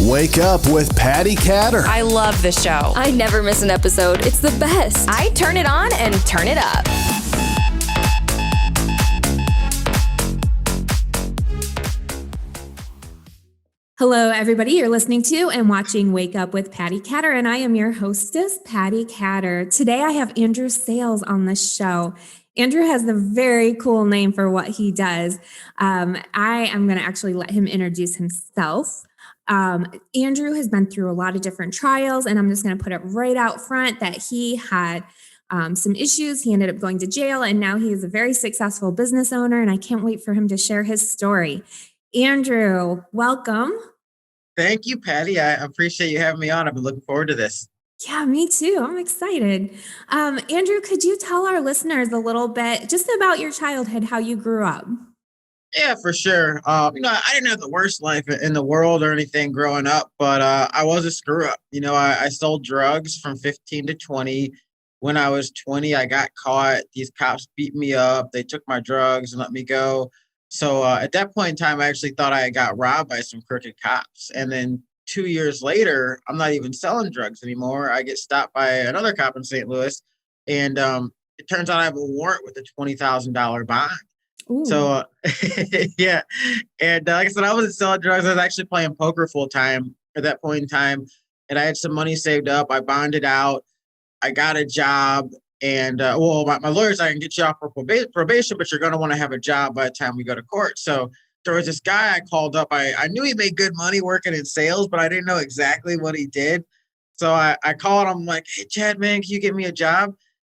Wake up with Patti Katter. I love the show. I never miss an episode. It's the best. I turn it on and turn it up. Hello, everybody. You're listening to and watching Wake Up with Patti Katter, and I am your hostess, Patti Katter. Today, I have Andrew Sayles on the show. Andrew has a very cool name for what he does. I am going to actually let him introduce himself. Andrew has been through a lot of different trials, and I'm just going to put it right out front that he had some issues. He ended up going to jail, and now he is a very successful business owner, and I can't wait for him to share his story. Andrew, welcome. Thank you, Patti. I appreciate you having me on. I've been looking forward to this. Yeah, me too. I'm excited. Andrew, could you tell our listeners a little bit just about your childhood, how you grew up? Yeah, for sure. I didn't have the worst life in the world or anything growing up, but I was a screw up. I sold drugs from 15 to 20. When I was 20, I got caught. These cops beat me up. They took my drugs and let me go. So at that point in time, I actually thought I got robbed by some crooked cops. And then 2 years later, I'm not even selling drugs anymore. I get stopped by another cop in St. Louis. And it turns out I have a warrant with a $20,000 bond. Ooh. So, yeah. And like I said, I wasn't selling drugs. I was actually playing poker full time at that point in time. And I had some money saved up. I bonded out. I got a job. And, my lawyer's I can get you off for probation, but you're going to want to have a job by the time we go to court. So there was this guy I called up. I knew he made good money working in sales, but I didn't know exactly what he did. So I called him like, hey, Chad, man, can you get me a job?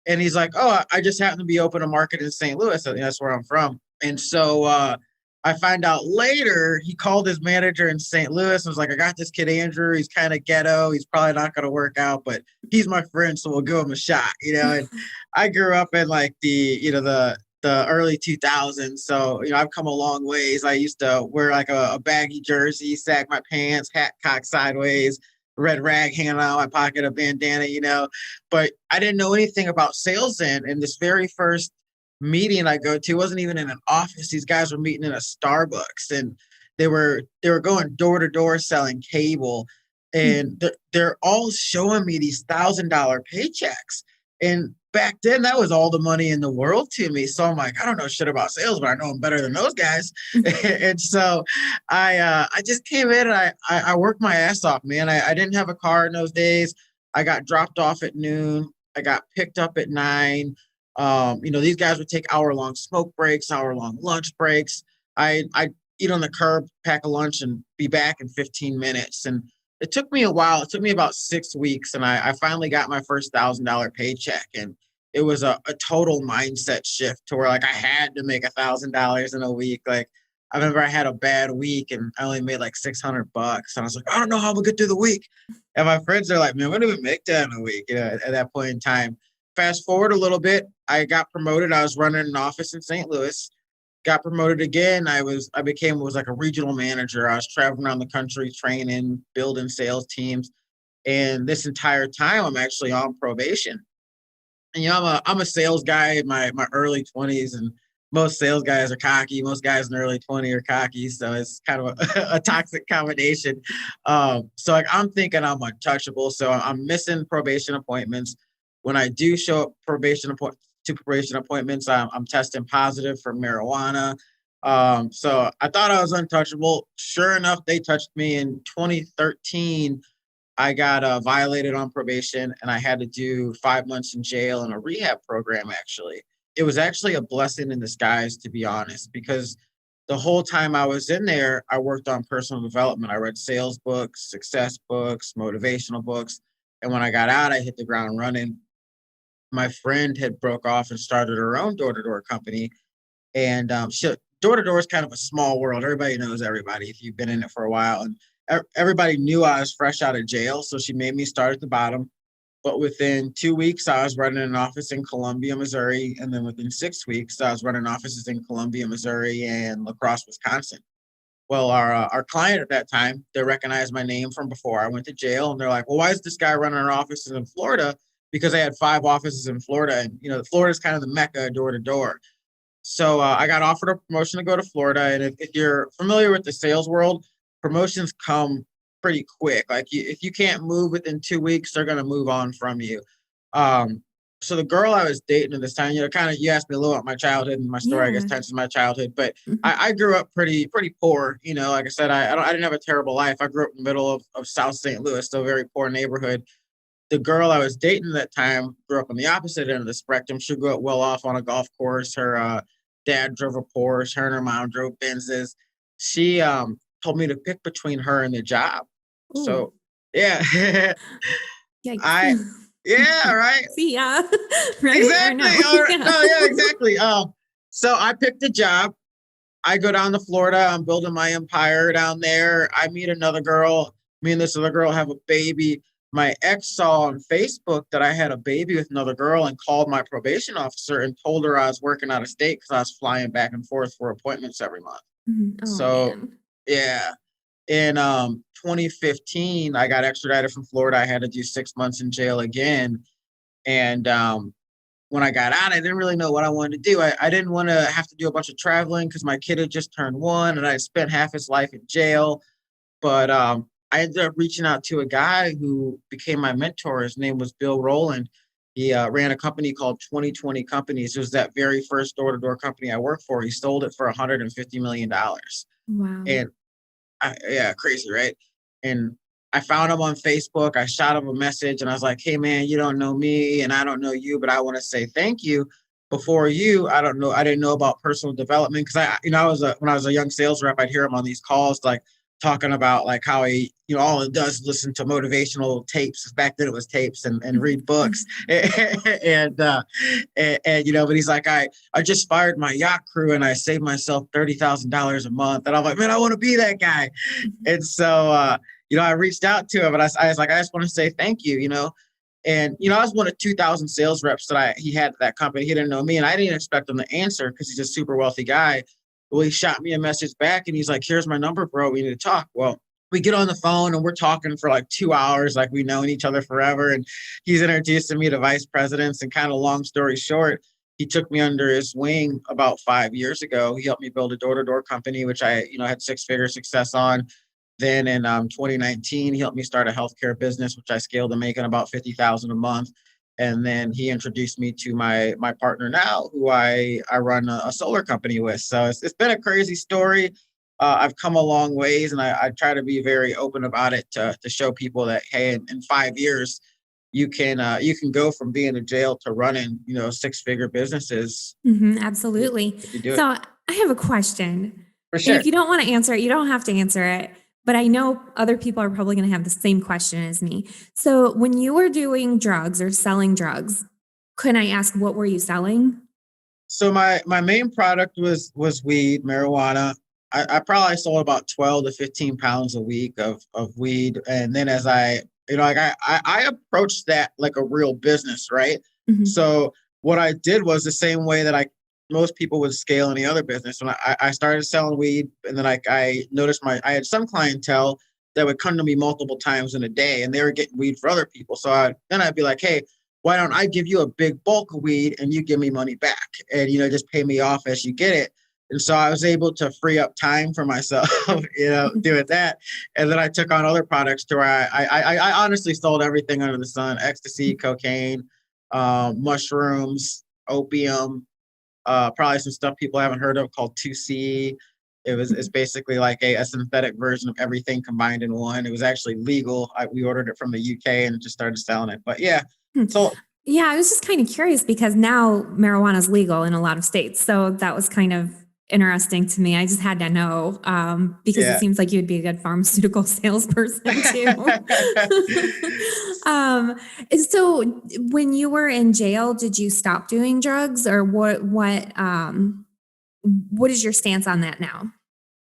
And he's like, oh, I just happen to be open a market in St. Louis. That's where I'm from. And so I find out later he called his manager in St. Louis and was like, I got this kid, Andrew. He's kind of ghetto. He's probably not going to work out, but he's my friend, so we'll give him a shot, And I grew up in like the early 2000s. So, I've come a long ways. I used to wear like a baggy jersey, sag my pants, hat cocked sideways, red rag hanging out of my pocket, a bandana, But I didn't know anything about sales then. And this very first meeting I go to wasn't even in an office. These guys were meeting in a Starbucks, and they were going door to door selling cable, and they're all showing me these $1,000 paychecks. And back then, that was all the money in the world to me. So I'm like, I don't know shit about sales, but I know I'm better than those guys. And so I just came in and I worked my ass off, man. I didn't have a car in those days. I got dropped off at noon. I got picked up at 9. These guys would take hour-long smoke breaks, hour-long lunch breaks. I'd eat on the curb, pack a lunch, and be back in 15 minutes. And it took me a while. It took me about 6 weeks, and I finally got my first $1,000 paycheck. And it was a total mindset shift to where, like, I had to make $1,000 in a week. Like, I remember I had a bad week, and I only made like $600. And I was like, I don't know how I'm going to get through the week. And my friends are like, man, we don't even make that in a week, at that point in time. Fast forward a little bit, I got promoted. I was running an office in St. Louis. Got promoted again. I was like a regional manager. I was traveling around the country, training, building sales teams. And this entire time, I'm actually on probation. And I'm a sales guy in my early 20s, and most sales guys are cocky. Most guys in their early 20s are cocky. So it's kind of a toxic combination. So like I'm thinking I'm untouchable. So I'm missing probation appointments. When I do show up probation appointments, I'm testing positive for marijuana. So I thought I was untouchable. Sure enough, they touched me in 2013. I got violated on probation, and I had to do 5 months in jail in a rehab program, actually. It was actually a blessing in disguise, to be honest, because the whole time I was in there, I worked on personal development. I read sales books, success books, motivational books. And when I got out, I hit the ground running. My friend had broke off and started her own door-to-door company. And door-to-door is kind of a small world. Everybody knows everybody if you've been in it for a while. And everybody knew I was fresh out of jail, so she made me start at the bottom. But within 2 weeks, I was running an office in Columbia, Missouri. And then within 6 weeks, I was running offices in Columbia, Missouri and La Crosse, Wisconsin. Well, our client at that time, they recognized my name from before I went to jail. And they're like, well, why is this guy running our offices in Florida? Because they had 5 offices in Florida. And, Florida is kind of the mecca door to door. So I got offered a promotion to go to Florida. And if you're familiar with the sales world, promotions come pretty quick. Like if you can't move within 2 weeks, they're gonna move on from you. Um, so the girl I was dating at this time, kind of you asked me a little about my childhood and my story, I guess Yeah. touches my childhood, but Mhm. I grew up pretty poor. Like I said, I didn't have a terrible life. I grew up in the middle of South St. Louis, so a very poor neighborhood. The girl I was dating at that time grew up on the opposite end of the spectrum. She grew up well off on a golf course. Her dad drove a Porsche. Her and her mom drove Benzes. She told me to pick between her and the job. Ooh, So yeah, yikes. I yeah, right. See ya. Right? Or Exactly. no? All right. Yeah. No, yeah, exactly. So I picked a job. I go down to Florida. I'm building my empire down there. I meet another girl. Me and this other girl have a baby. My ex saw on Facebook that I had a baby with another girl and called my probation officer and told her I was working out of state because I was flying back and forth for appointments every month. Mhm. Oh So man. yeah. In 2015, I got extradited from Florida. I had to do 6 months in jail again. And when I got out, I didn't really know what I wanted to do. I didn't want to have to do a bunch of traveling because my kid had just turned 1 and I spent half his life in jail. But I ended up reaching out to a guy who became my mentor. His name was Bill Rowland. He ran a company called 2020 Companies. It was that very first door-to-door company I worked for. He sold it for $150 million. Wow. And yeah, crazy, right? And I found him on Facebook. I shot him a message and I was like, hey, man, you don't know me and I don't know you, but I want to say thank you. Before you, I don't know. I didn't know about personal development because when I was a young sales rep, I'd hear him on these calls, like talking about like how he, all it does is listen to motivational tapes. Back then it was tapes and read books. and, but he's like, I just fired my yacht crew and I saved myself $30,000 a month. And I'm like, man, I want to be that guy. Mhm. And so, I reached out to him and I was like, I just want to say thank you. And, I was one of 2,000 sales reps that he had at that company. He didn't know me and I didn't expect him to answer because he's a super wealthy guy. Well, he shot me a message back and he's like, here's my number, bro. We need to talk. Well, we get on the phone and we're talking for like 2 hours, like we've known each other forever. And he's introducing me to vice presidents and kind of long story short, he took me under his wing about 5 years ago. He helped me build a door-to-door company, which I, had six-figure success on. Then in 2019, he helped me start a healthcare business, which I scaled to making about 50,000 a month. And then he introduced me to my partner now, who I run a solar company with. So it's been a crazy story. I've come a long ways, and I try to be very open about it to show people that hey, in 5 years, you can go from being in jail to running 6-figure businesses Absolutely. if you do it So I have a question. for And sure. if you don't want to answer it, you don't have to answer it. But I know other people are probably going to have the same question as me. So when you were doing drugs or selling drugs, can I ask what were you selling? So my main product was weed, marijuana. I probably sold about 12 to 15 pounds a week of weed. And then as I approached that like a real business, right? Mhm. So what I did was the same way that most people would scale any other business. When I started selling weed and then I noticed I had some clientele that would come to me multiple times in a day and they were getting weed for other people. So I'd be like, hey, why don't I give you a big bulk of weed and you give me money back and, just pay me off as you get it. And so I was able to free up time for myself, doing that. And then I took on other products to where I honestly sold everything under the sun: ecstasy, cocaine, mushrooms, opium, probably some stuff people haven't heard of called 2C. It's basically like a synthetic version of everything combined in one. It was actually legal. We ordered it from the UK and just started selling it. But yeah, Hmm. so Yeah, I was just kind of curious because now marijuana is legal in a lot of states. So that was kind of interesting to me. I just had to know because it yeah. seems like you'd be a good pharmaceutical salesperson too. um, and so when you were in jail, did you stop doing drugs or what is your stance on that now?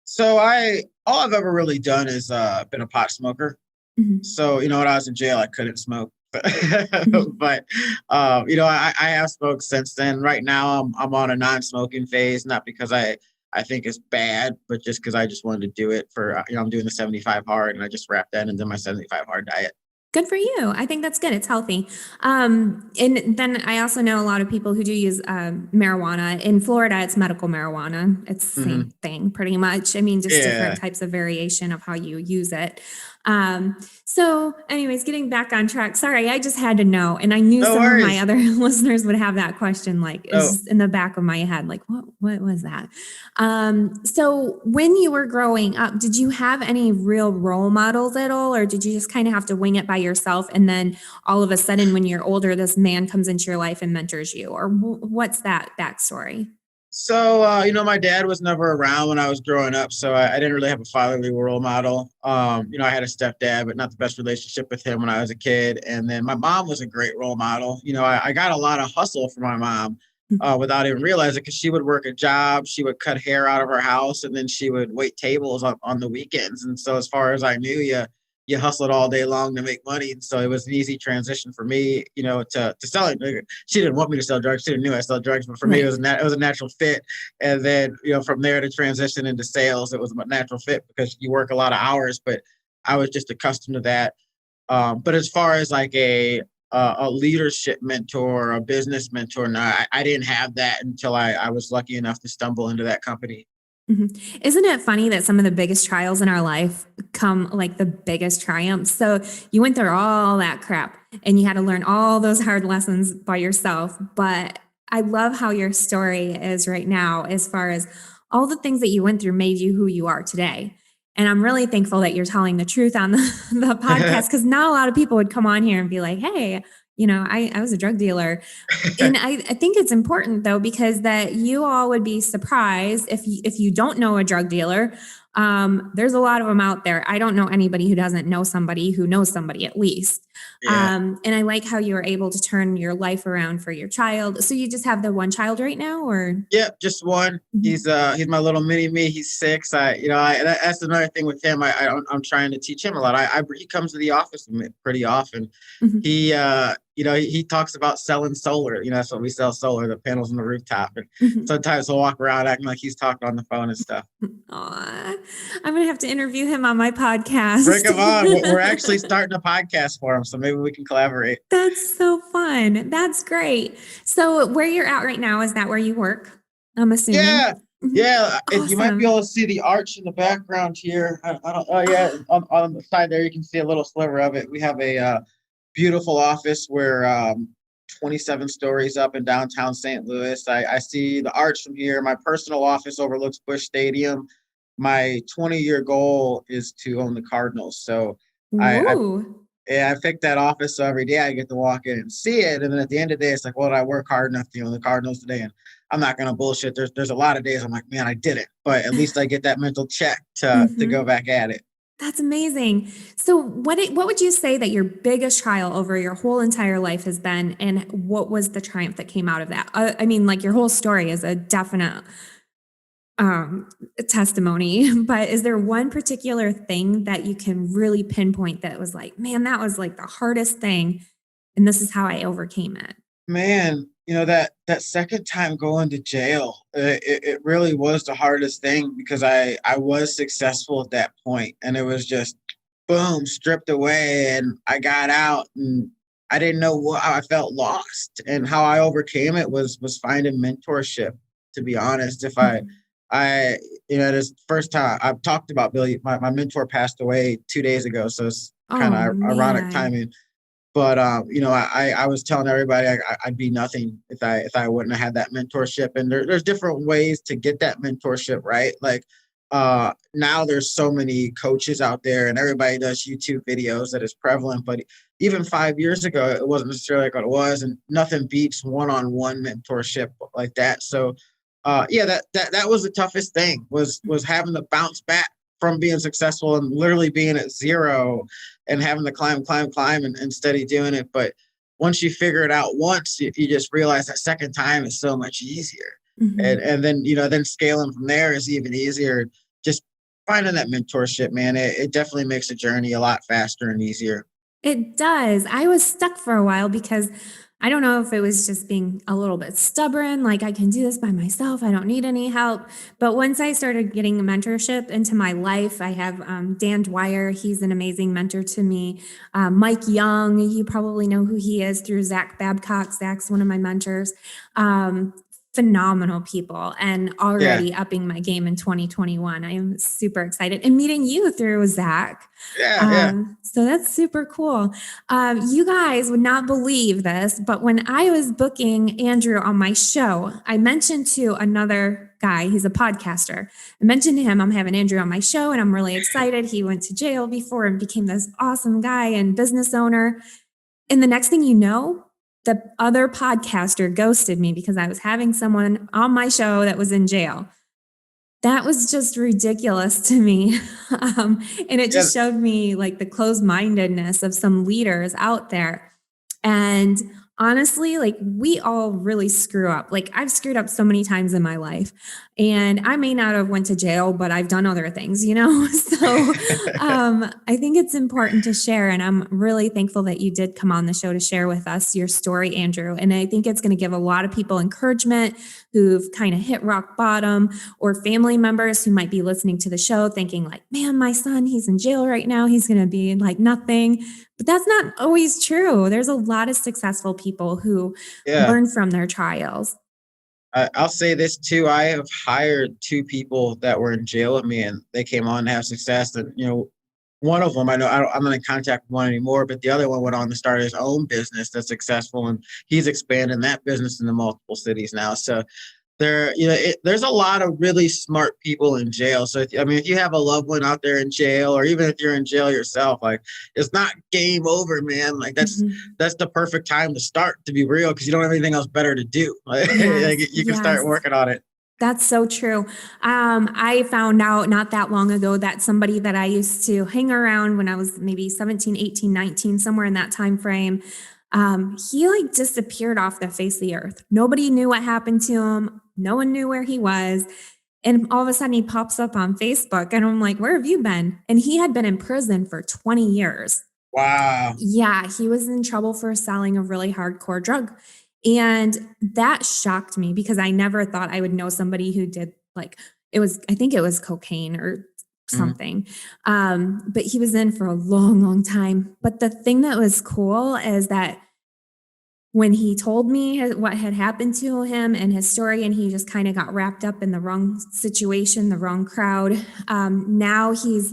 So all I've ever really done is been a pot smoker. Mhm. So, when I was in jail, I couldn't smoke. Mhm. But I have smoked since then. Right now I'm on a non-smoking phase, not because I think it's bad, but just because I just wanted to do it for I'm doing the 75 hard and I just wrapped that into my 75 hard diet. Good for you. I think that's good. It's healthy. And then I also know a lot of people who do use marijuana. In Florida, it's medical marijuana. It's the Hmm. same thing, pretty much. I mean, just different Yeah. types of variation of how you use it. So anyways, getting back on track. Sorry, I just had to know. And I knew No some of my worries. other listeners would have that question, like, Oh, is in the back of my head, like, what was that? So when you were growing up, did you have any real role models at all? Or did you just kind of have to wing it by yourself? And then all of a sudden, when you're older, this man comes into your life and mentors you? Or what's that backstory? so my dad was never around when I was growing up, so I didn't really have a fatherly role model. I had a stepdad, but not the best relationship with him when I was a kid. And then my mom was a great role model. I got a lot of hustle from my mom without even realizing, because she would work a job, she would cut hair out of her house, and then she would wait tables on the weekends. And so, as far as I knew, you hustled all day long to make money. And so it was an easy transition for me, to selling. She didn't want me to sell drugs. She didn't know I sell drugs, but for me, Right. it was a natural fit. And then, from there to transition into sales, it was a natural fit because you work a lot of hours, but I was just accustomed to that. But as far as like a leadership mentor, a business mentor, no, I didn't have that until I was lucky enough to stumble into that company. Isn't it funny that some of the biggest trials in our life come like the biggest triumphs? So you went through all that crap and you had to learn all those hard lessons by yourself. But I love how your story is right now, as far as all the things that you went through made you who you are today. And I'm really thankful that you're telling the truth on the podcast, because not a lot of people would come on here and be like, hey, I was a drug dealer. And I think it's important though, because that you all would be surprised if you don't know a drug dealer. There's a lot of them out there. I don't know anybody who doesn't know somebody who knows somebody at least. Yeah. And I like how you were able to turn your life around for your child. So you just have the one child right now, or? Yep, just one. Mhm. He's my little mini me. He's 6. That's another thing with him. I'm trying to teach him a lot. He comes to the office with me pretty often. Mhm. He talks about selling solar. That's what we sell, solar, the panels on the rooftop. And Mhm. sometimes he'll walk around acting like he's talking on the phone and stuff. Aw, I'm gonna have to interview him on my Bring podcast. him on. We're actually starting a podcast for him, so maybe we can collaborate. That's so fun. That's great. So where you're at right now, is that where you work? I'm assuming. Yeah, Mhm. yeah. You might be able Awesome. to see the arch in the background here. I don't. Oh yeah, Ah, on the side there, you can see a little sliver of it. We have a beautiful office where 27 stories up in downtown St. Louis. I see the arch from here. My personal office overlooks Busch Stadium. My 20-year goal is to own the Cardinals. So I whoa. yeah, I pick that office so every day I get to walk in and see it. And then at the end of the day, it's like, well, did I work hard enough to own the Cardinals today? And I'm not gonna bullshit. There's a lot of days I'm like, man, I did it. But at least I get that mental check to go Mhm. back at it. That's amazing. So what would you say that your biggest trial over your whole entire life has been, and what was the triumph that came out of that? I mean, like, your whole story is a definite um testimony, but is there one particular thing that you can really pinpoint that was like, man, that was like the hardest thing, and this is how I overcame it? Man, that second time going to jail, it really was the hardest thing because I was successful at that point, and it was just boom, stripped away, and I got out, and I didn't know what I felt lost, and how I overcame it was finding mentorship. To be honest, if Mhm. I this first time I've talked about Billy, my mentor passed away 2 days ago, so it's kind Oh of ironic man. timing. But I was telling everybody I'd be nothing if I wouldn't have had that mentorship. And there's different ways to get that mentorship, right? Like now there's so many coaches out there, and everybody does YouTube videos that is prevalent. But even 5 years ago, it wasn't necessarily like what it was, and nothing beats one-on-one mentorship like that. So yeah, that was the toughest thing was having to bounce back from being successful and literally being at zero and having to climb and steady doing it. But once you figure it out once, you just realize that second time is so much easier. And Mhm. and then then scaling from there is even easier. Just finding that mentorship, man, it definitely makes the journey a lot faster and easier. It does. I was stuck for a while because I don't know if it was just being a little bit stubborn, like, I can do this by myself, I don't need any help. But once I started getting a mentorship into my life, I have Dan Dwyer. He's an amazing mentor to me. Mike Young, you probably know who he is through Zach Babcock. Zach's one of my mentors. Um, phenomenal people and already upping my game in 2021. I am super excited, and meeting you through Zach. So that's super cool. You guys would not believe this, but when I was booking Andrew on my show, I mentioned to another guy, he's a podcaster. I mentioned to him, I'm having Andrew on my show and I'm really excited. He went to jail before and became this awesome guy and business owner. And the next thing you know, the other podcaster ghosted me because I was having someone on my show that was in jail. That was just ridiculous to me. And it just showed me like the closed-mindedness of some leaders out there. And honestly, like we all really screw up. Like I've screwed up so many times in my life, and I may not have went to jail, but I've done other things, So I think it's important to share. And I'm really thankful that you did come on the show to share with us your story, Andrew. And I think it's going to give a lot of people encouragement who've kind of hit rock bottom, or family members who might be listening to the show thinking like, man, my son, he's in jail right now. He's going to be like nothing. But that's not always true. There's a lot of successful people who learn from their trials. I'll say this too. I have hired 2 people that were in jail with me, and they came on to have success. And, one of them, I'm not in contact with one anymore, but the other one went on to start his own business that's successful, and he's expanding that business into multiple cities now. So there's a lot of really smart people in jail. So, if you have a loved one out there in jail, or even if you're in jail yourself, like it's not game over, man. Like that's the perfect time to start, to be real, because you don't have anything else better to do. Like, you can start working on it. That's so true. I found out not that long ago that somebody that I used to hang around when I was maybe 17, 18, 19, somewhere in that time frame, he like disappeared off the face of the earth. Nobody knew what happened to him. No one knew where he was. And all of a sudden he pops up on Facebook and I'm like, where have you been? And he had been in prison for 20 years. Wow. Yeah, he was in trouble for selling a really hardcore drug. And that shocked me because I never thought I would know somebody who did I think it was cocaine or something. But he was in for a long, long time. But the thing that was cool is that when he told me what had happened to him and his story, and he just kind of got wrapped up in the wrong situation, the wrong crowd. Now he's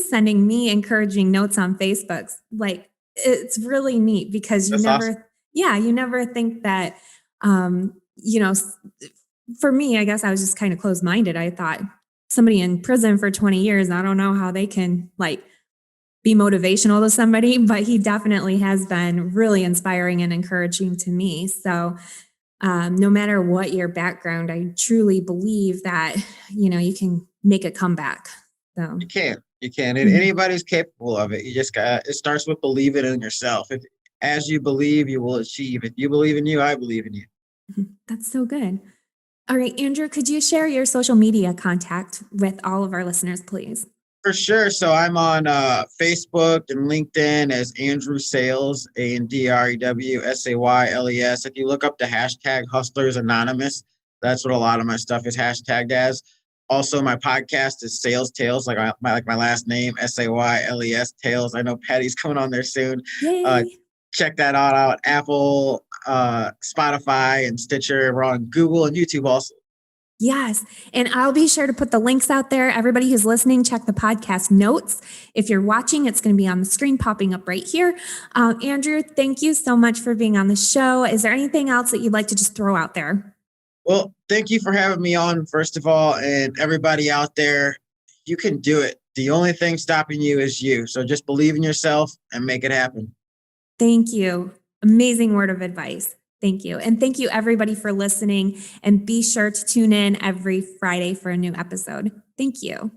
sending me encouraging notes on Facebook. Like, it's really neat because you never think that, for me, I guess I was just kind of closed-minded. I thought somebody in prison for 20 years, I don't know how they can be motivational to somebody, but he definitely has been really inspiring and encouraging to me. So no matter what your background, I truly believe that, you can make a comeback. So You can. And anybody's capable of it. You just it starts with believing in yourself. As you believe, you will achieve. If you believe in you, I believe in you. That's so good. All right, Andrew, could you share your social media contact with all of our listeners, please? For sure. So I'm on Facebook and LinkedIn as Andrew Sayles, ANDREWSAYLES. If you look up the hashtag Hustlers Anonymous, that's what a lot of my stuff is hashtagged as. Also, my podcast is Sayles Tales, like my last name, SAYLES Tales. I know Patty's coming on there soon. Check that out. Apple, Spotify, and Stitcher. We're on Google and YouTube also. Yes. And I'll be sure to put the links out there. Everybody who's listening, check the podcast notes. If you're watching, it's going to be on the screen popping up right here. Andrew, thank you so much for being on the show. Is there anything else that you'd like to just throw out there? Well, thank you for having me on, first of all, and everybody out there, you can do it. The only thing stopping you is you. So just believe in yourself and make it happen. Thank you. Amazing word of advice. Thank you. And thank you everybody for listening, and be sure to tune in every Friday for a new episode. Thank you.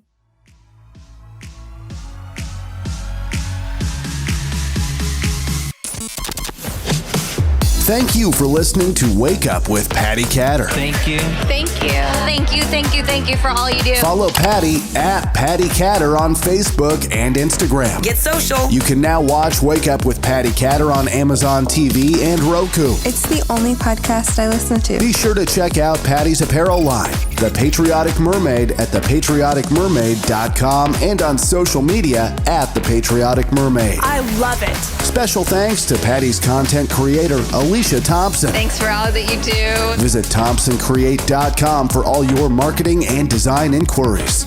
Thank you for listening to Wake Up with Patti Katter. Thank you. Thank you. Thank you. Thank you. Thank you for all you do. Follow Patti at Patti Katter on Facebook and Instagram. Get social. You can now watch Wake Up with Patti Katter on Amazon TV and Roku. It's the only podcast I listen to. Be sure to check out Patti's apparel line, The Patriotic Mermaid at thepatrioticmermaid.com and on social media at The Patriotic Mermaid. I love it. Special thanks to Patti's content creator, Alicia Thompson. Thanks for all that you do. Visit thompsoncreate.com for all your marketing and design inquiries.